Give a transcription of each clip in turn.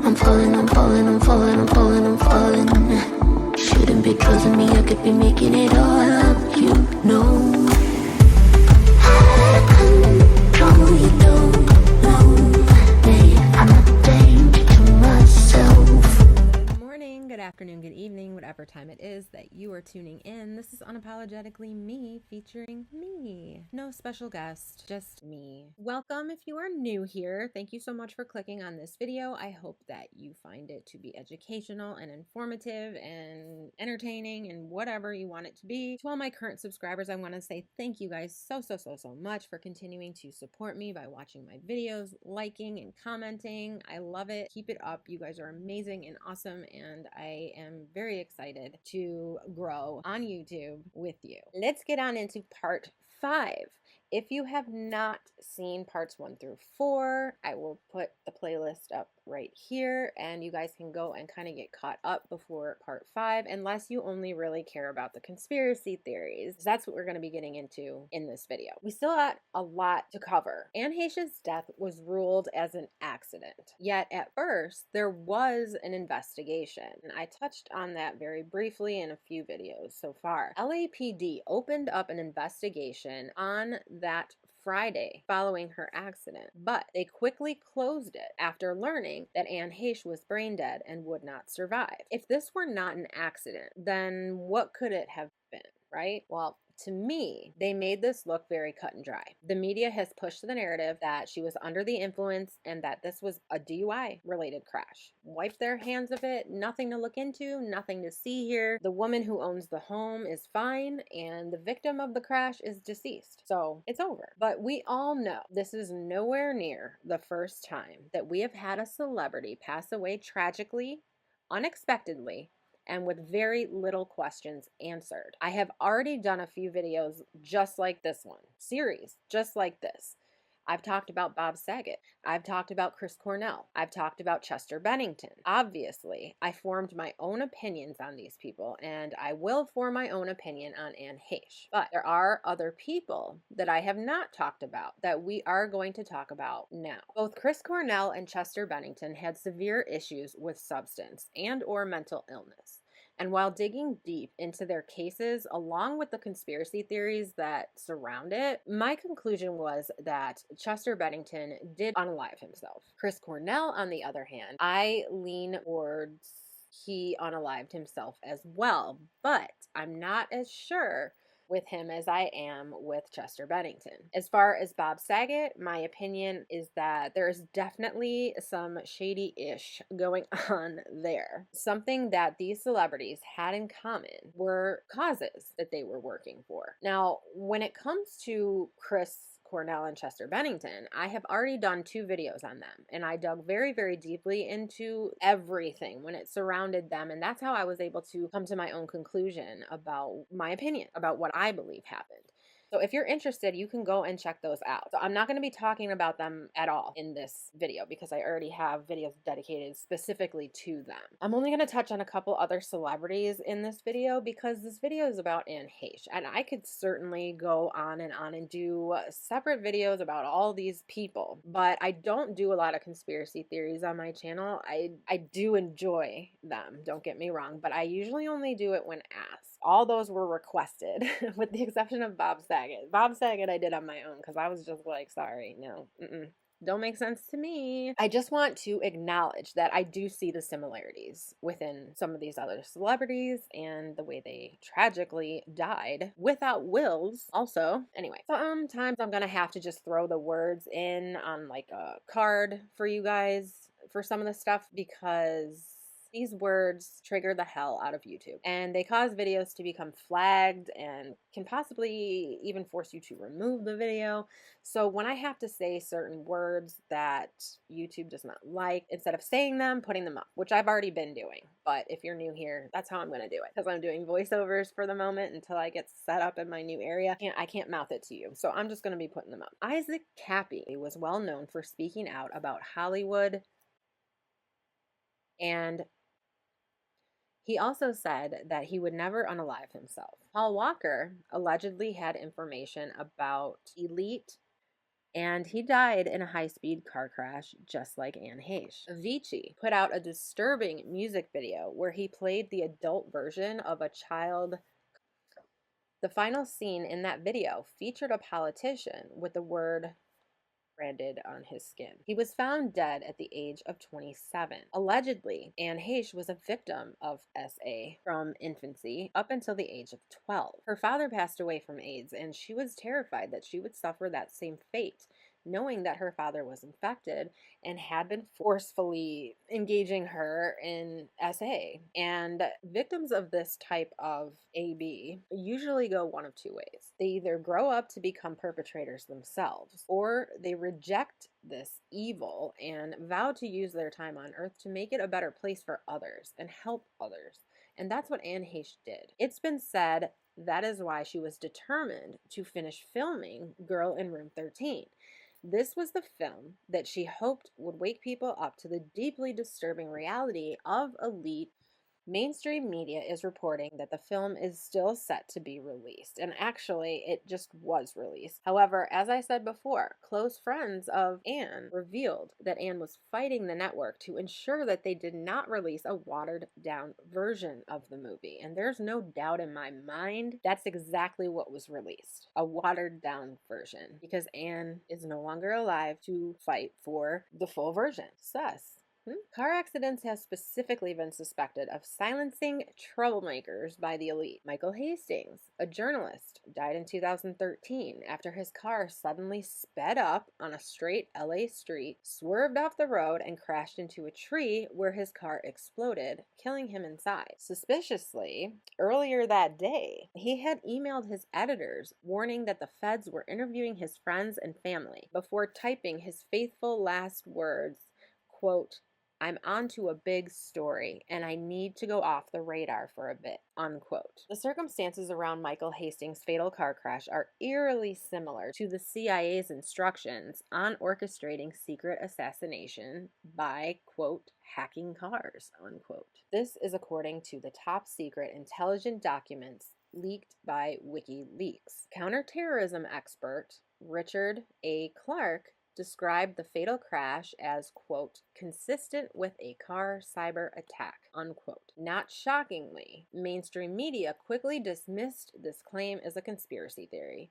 I'm falling, I'm falling, I'm falling, I'm falling, I'm falling. Shouldn't be trusting me, I could be making it all up, you know. Control, you don't know me. I'm a danger to myself. Good morning, good afternoon, good evening, whatever time it is that you are tuning in. This is Unapologetically Me, featuring me. No special guest, just me. Welcome if you are new here. Thank you so much for clicking on this video. I hope that you find it to be educational and informative and entertaining and whatever you want it to be. To all my current subscribers, I want to say thank you guys so much for continuing to support me by watching my videos, liking and commenting. I love it. Keep it up. You guys are amazing and awesome, and I am very excited to grow on YouTube with you. Let's get on into part 5. If you have not seen parts 1 through 4, I will put the playlist up right here, and you guys can go and kind of get caught up before part 5, unless you only really care about the conspiracy theories. That's what we're going to be getting into in this video. We still got a lot to cover. Anne Heche's death was ruled as an accident, yet at first there was an investigation. And I touched on that very briefly in a few videos so far. LAPD opened up an investigation on that Friday following her accident, but they quickly closed it after learning that Anne Heche was brain dead and would not survive. If this were not an accident, then what could it have been, right? Well, to me, they made this look very cut and dry. The media has pushed the narrative that she was under the influence and that this was a DUI related crash. Wiped their hands of it, nothing to look into, nothing to see here. The woman who owns the home is fine and the victim of the crash is deceased. So it's over. But we all know this is nowhere near the first time that we have had a celebrity pass away tragically, unexpectedly, and with very little questions answered. I have already done a few videos just like this one, series just like this. I've talked about Bob Saget. I've talked about Chris Cornell. I've talked about Chester Bennington. Obviously, I formed my own opinions on these people, and I will form my own opinion on Anne Heche. But there are other people that I have not talked about that we are going to talk about now. Both Chris Cornell and Chester Bennington had severe issues with substance and or mental illness. And while digging deep into their cases, along with the conspiracy theories that surround it, my conclusion was that Chester Bennington did unalive himself. Chris Cornell, on the other hand, I lean towards he unalived himself as well, but I'm not as sure with him as I am with Chester Bennington. As far as Bob Saget, my opinion is that there's definitely some shady-ish going on there. Something that these celebrities had in common were causes that they were working for. Now, when it comes to Chris Cornell and Chester Bennington, I have already done 2 videos on them, and I dug very deeply into everything when it surrounded them, and that's how I was able to come to my own conclusion about my opinion about what I believe happened. So if you're interested, you can go and check those out. So I'm not going to be talking about them at all in this video because I already have videos dedicated specifically to them. I'm only going to touch on a couple other celebrities in this video because this video is about Anne Heche, and I could certainly go on and do separate videos about all these people, but I don't do a lot of conspiracy theories on my channel. I do enjoy them, don't get me wrong, but I usually only do it when asked. All those were requested with the exception of Bob Saget. Bob Saget I did on my own because I was just like, sorry, no, don't make sense to me. I just want to acknowledge that I do see the similarities within some of these other celebrities and the way they tragically died without wills also. Anyway, sometimes I'm gonna have to just throw the words in on like a card for you guys for some of the stuff because these words trigger the hell out of YouTube, and they cause videos to become flagged and can possibly even force you to remove the video. So when I have to say certain words that YouTube does not like, instead of saying them, putting them up, which I've already been doing. But if you're new here, that's how I'm going to do it because I'm doing voiceovers for the moment until I get set up in my new area. I can't mouth it to you, so I'm just going to be putting them up. Isaac Cappy was well known for speaking out about Hollywood, and he also said that he would never unalive himself. Paul Walker allegedly had information about elite and he died in a high-speed car crash just like Anne Heche. Avicii put out a disturbing music video where he played the adult version of a child. The final scene in that video featured a politician with the word branded on his skin. He was found dead at the age of 27. Allegedly, Anne Heche was a victim of SA from infancy up until the age of 12. Her father passed away from AIDS, and she was terrified that she would suffer that same fate, knowing that her father was infected and had been forcefully engaging her in SA. And victims of this type of AB usually go one of two ways. They either grow up to become perpetrators themselves, or they reject this evil and vow to use their time on earth to make it a better place for others and help others. And that's what Anne Heche did. It's been said that is why she was determined to finish filming Girl in Room 13. This was the film that she hoped would wake people up to the deeply disturbing reality of elite. Mainstream media is reporting that the film is still set to be released, and actually, it just was released. However, as I said before, close friends of Anne revealed that Anne was fighting the network to ensure that they did not release a watered-down version of the movie, and there's no doubt in my mind that's exactly what was released, a watered-down version, because Anne is no longer alive to fight for the full version. Sus. Car accidents have specifically been suspected of silencing troublemakers by the elite. Michael Hastings, a journalist, died in 2013 after his car suddenly sped up on a straight LA street, swerved off the road, and crashed into a tree where his car exploded, killing him inside. Suspiciously, earlier that day, he had emailed his editors warning that the feds were interviewing his friends and family before typing his faithful last words, quote, "I'm onto a big story, and I need to go off the radar for a bit," unquote. The circumstances around Michael Hastings' fatal car crash are eerily similar to the CIA's instructions on orchestrating secret assassination by, quote, "hacking cars," unquote. This is according to the top secret intelligent documents leaked by WikiLeaks. Counterterrorism expert Richard A. Clark described the fatal crash as, quote, "consistent with a car cyber attack," unquote. Not shockingly, mainstream media quickly dismissed this claim as a conspiracy theory.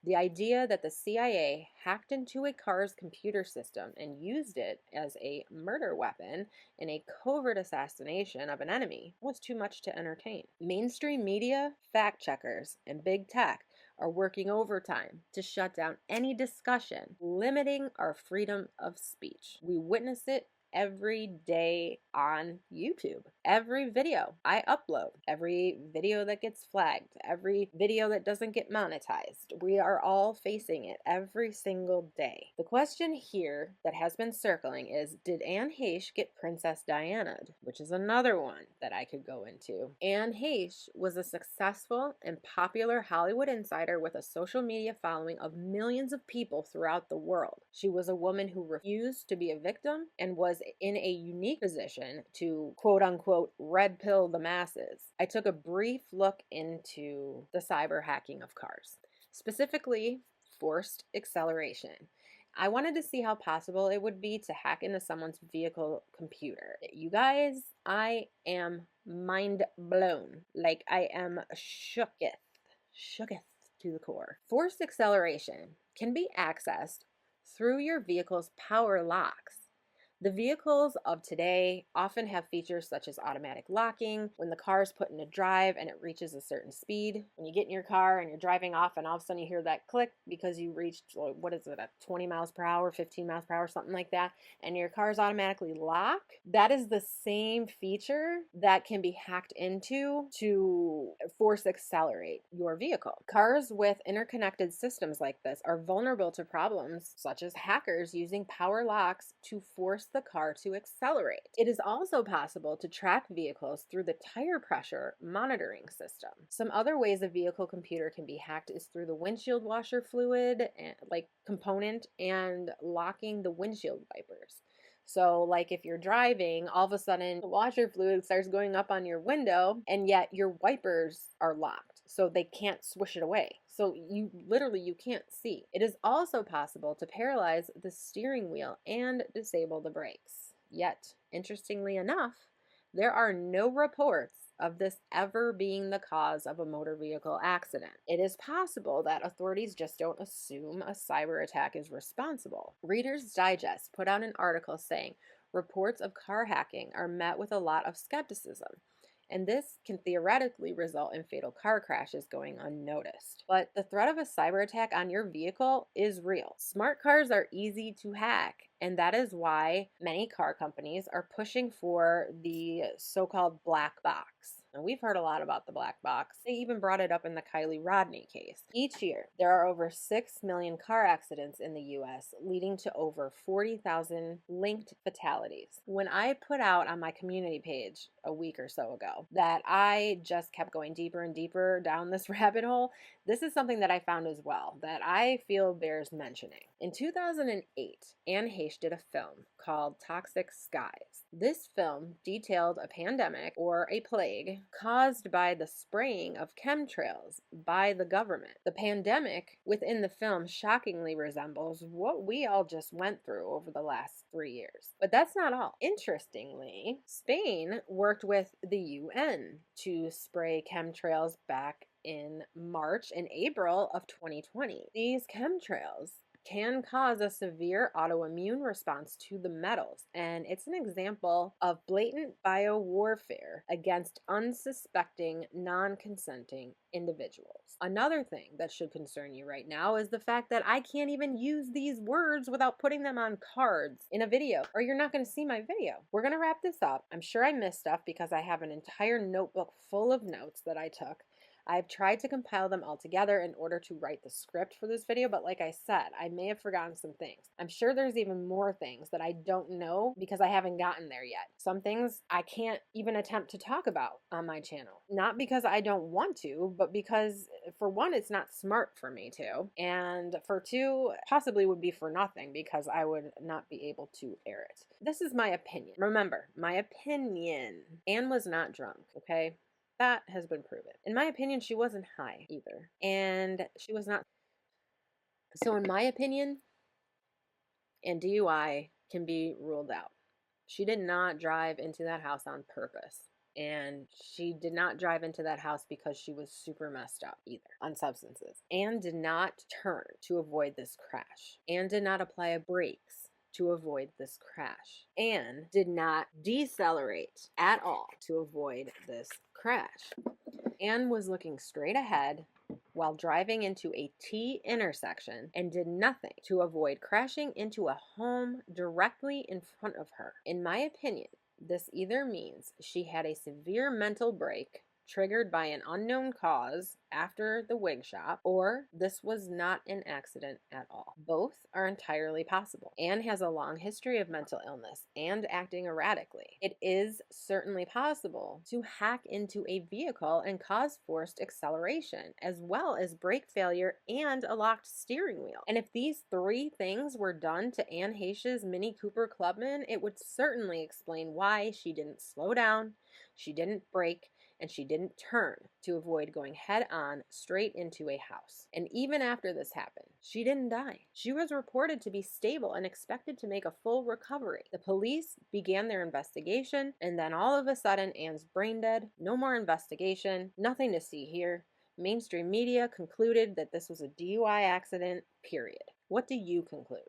The idea that the CIA hacked into a car's computer system and used it as a murder weapon in a covert assassination of an enemy was too much to entertain. Mainstream media, fact checkers, and big tech are working overtime to shut down any discussion limiting our freedom of speech. We witness it every day on YouTube. Every video I upload, every video that gets flagged, every video that doesn't get monetized, we are all facing it every single day. The question here that has been circling is, did Anne Heche get Princess Diana'd? Which is another one that I could go into. Anne Heche was a successful and popular Hollywood insider with a social media following of millions of people throughout the world. She was a woman who refused to be a victim and was in a unique position to, quote unquote, red pill the masses. I took a brief look into the cyber hacking of cars, specifically forced acceleration. I wanted to see how possible it would be to hack into someone's vehicle computer. You guys, I am mind blown. Like, I am shooketh to the core. Forced acceleration can be accessed through your vehicle's power locks. The vehicles of today often have features such as automatic locking, when the car is put into drive and it reaches a certain speed. When you get in your car and you're driving off and all of a sudden you hear that click because you reached, what is it, at 20 miles per hour, 15 miles per hour, something like that, and your car's automatically lock. That is the same feature that can be hacked into to force accelerate your vehicle. Cars with interconnected systems like this are vulnerable to problems such as hackers using power locks to force the car to accelerate. It is also possible to track vehicles through the tire pressure monitoring system. Some other ways a vehicle computer can be hacked is through the windshield washer fluid component and locking the windshield wipers. So like if you're driving, all of a sudden the washer fluid starts going up on your window and yet your wipers are locked, so they can't swish it away. So you can't see. It is also possible to paralyze the steering wheel and disable the brakes. Yet, interestingly enough, there are no reports of this ever being the cause of a motor vehicle accident. It is possible that authorities just don't assume a cyber attack is responsible. Reader's Digest put out an article saying reports of car hacking are met with a lot of skepticism, and this can theoretically result in fatal car crashes going unnoticed. But the threat of a cyber attack on your vehicle is real. Smart cars are easy to hack, and that is why many car companies are pushing for the so-called black box. And we've heard a lot about the black box. They even brought it up in the Kylie Rodney case. Each year, there are over 6 million car accidents in the US, leading to over 40,000 linked fatalities. When I put out on my community page a week or so ago that I just kept going deeper and deeper down this rabbit hole, this is something that I found as well that I feel bears mentioning. In 2008, Anne Heche did a film called Toxic Skies. This film detailed a pandemic or a plague caused by the spraying of chemtrails by the government. The pandemic within the film shockingly resembles what we all just went through over the last 3 years. But that's not all. Interestingly, Spain worked with the UN to spray chemtrails back in March and April of 2020. These chemtrails can cause a severe autoimmune response to the metals, and it's an example of blatant biowarfare against unsuspecting, non-consenting individuals. Another thing that should concern you right now is the fact that I can't even use these words without putting them on cards in a video, or you're not going to see my video. We're going to wrap this up. I'm sure I missed stuff because I have an entire notebook full of notes that I took. I've tried to compile them all together in order to write the script for this video, but like I said, I may have forgotten some things. I'm sure there's even more things that I don't know because I haven't gotten there yet. Some things I can't even attempt to talk about on my channel. Not because I don't want to, but because for one, it's not smart for me to, and for two, possibly would be for nothing because I would not be able to air it. This is my opinion. Remember, my opinion. Anne was not drunk, okay? That has been proven. In my opinion, she wasn't high either. And she was not. So in my opinion, and DUI can be ruled out. She did not drive into that house on purpose. And she did not drive into that house because she was super messed up either on substances. Anne did not turn to avoid this crash. Anne did not apply brakes to avoid this crash. Anne did not decelerate at all to avoid this crash. Anne was looking straight ahead while driving into a T intersection and did nothing to avoid crashing into a home directly in front of her. In my opinion, this either means she had a severe mental break triggered by an unknown cause after the wig shop, or this was not an accident at all. Both are entirely possible. Anne has a long history of mental illness and acting erratically. It is certainly possible to hack into a vehicle and cause forced acceleration, as well as brake failure and a locked steering wheel. And if these three things were done to Anne Heche's Mini Cooper Clubman, it would certainly explain why she didn't slow down, she didn't brake, and she didn't turn to avoid going head-on straight into a house. And even after this happened, she didn't die. She was reported to be stable and expected to make a full recovery. The police began their investigation, and then all of a sudden, Anne's brain dead. No more investigation. Nothing to see here. Mainstream media concluded that this was a DUI accident, period. What do you conclude?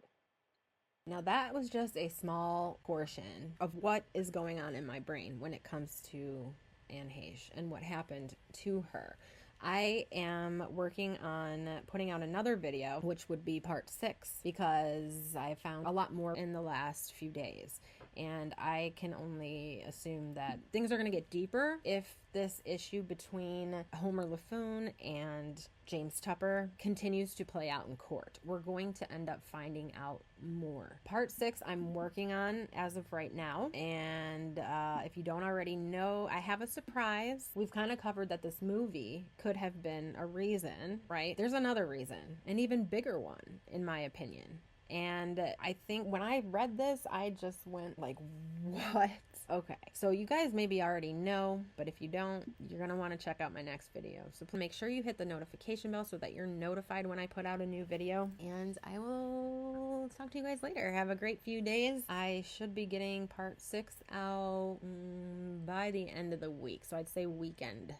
Now that was just a small portion of what is going on in my brain when it comes to Anne Heche and what happened to her. I am working on putting out another video, which would be part 6, because I found a lot more in the last few days. And I can only assume that things are going to get deeper if this issue between Homer LaFoon and James Tupper continues to play out in court. We're going to end up finding out more. Part 6 I'm working on as of right now, and if you don't already know, I have a surprise. We've kind of covered that this movie could have been a reason, right? There's another reason, an even bigger one, in my opinion. And I think when I read this, I just went like, what? Okay, so you guys maybe already know, but if you don't, you're going to want to check out my next video. So make sure you hit the notification bell so that you're notified when I put out a new video. And I will talk to you guys later. Have a great few days. I should be getting part 6 out by the end of the week. So I'd say weekend.